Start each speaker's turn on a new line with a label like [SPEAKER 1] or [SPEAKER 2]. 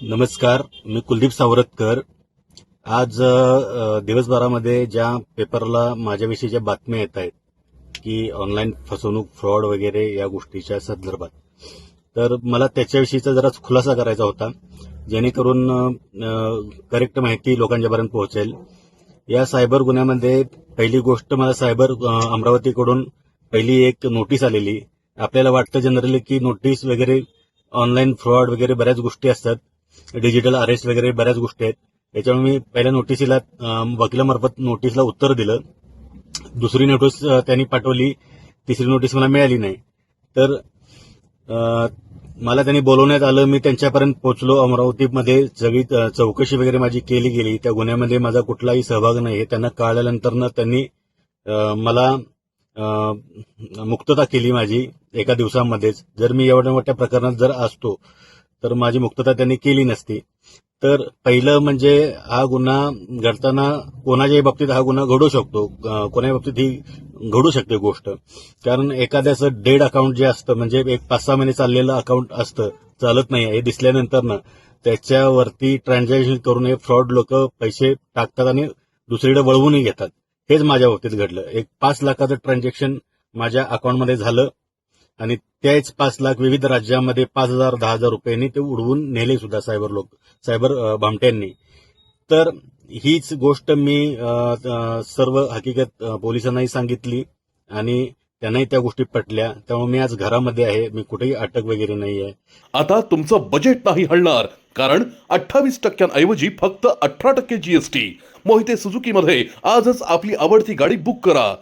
[SPEAKER 1] नमस्कार, मी कुलदीप सावरतकर. आज दिवसभरामध्ये ज्या पेपरला माझ्याविषयी बातम्या येत आहेत की ऑनलाईन फसवणूक, फ्रॉड वगैरे या गोष्टीच्या संदर्भात, तर मला त्याच्याविषयीचा जरा खुलासा करायचा होता, जेणेकरून करेक्ट माहिती लोकांच्यापर्यंत पोहोचेल. या सायबर गुन्ह्यामध्ये पहिली गोष्ट मला अमरावतीकडून पहिली एक नोटीस आलेली. आपल्याला वाटतं जनरली की नोटीस वगैरे ऑनलाईन फ्रॉड वगैरे बऱ्याच गोष्टी असतात, डिजिटल अरेस्ट वगैरे बऱ्याच गोष्टी आहेत. त्याच्यामुळे मी पहिल्या नोटिसीला वकिलामार्फत नोटीसला उत्तर दिलं. दुसरी नोटीस त्यांनी पाठवली, तिसरी नोटीस मला मिळाली नाही. तर मला त्यांनी बोलवण्यात आलं. मी त्यांच्यापर्यंत पोहोचलो. अमरावतीमध्ये सगळी चौकशी वगैरे माझी केली गेली. त्या गुन्ह्यामध्ये माझा कुठलाही सहभाग नाही हे त्यांना कळल्यानंतर त्यांनी मला मुक्तता केली माझी एका दिवसामध्येच. जर मी एवढ्या मोठ्या प्रकरणात जर असतो तर माझी मुक्तता त्यांनी केली नसती. तर पहिलं म्हणजे हा गुन्हा घडताना कोणाच्याही बाबतीत हा गुन्हा घडू शकतो, कोणाही बाबतीत ही घडू शकते गोष्ट. कारण एखाद्याचं डेड अकाउंट जे असतं, म्हणजे एक 5-6 महिने चाललेलं अकाउंट असतं, चालत नाही हे दिसल्यानंतर त्याच्यावरती ट्रान्झॅक्शन करून हे फ्रॉड लोक पैसे टाकतात आणि दुसरीकडे वळवूनही घेतात. हेच माझ्या बाबतीत घडलं. एक 5 लाखाचं ट्रान्झॅक्शन माझ्या अकाउंटमध्ये झालं आणि त्याच 5 लाख विविध राज्यांमध्ये 5,000-10,000 रुपयांनी ते उडवून नेले सुद्धा सायबर भामट्यांनी. तर हीच गोष्ट मी सर्व हकीकत पोलिसांनाही सांगितली आणि त्यांनाही त्या गोष्टी पटल्या. त्यामुळे मी आज घरामध्ये आहे, मी कुठेही अटक वगैरे नाही आहे.
[SPEAKER 2] आता तुमचं बजेट नाही हलणार, कारण 28% फक्त 18% जीएसटी. मोहिते सुझुकी मध्ये आजच आपली आवडती गाडी बुक करा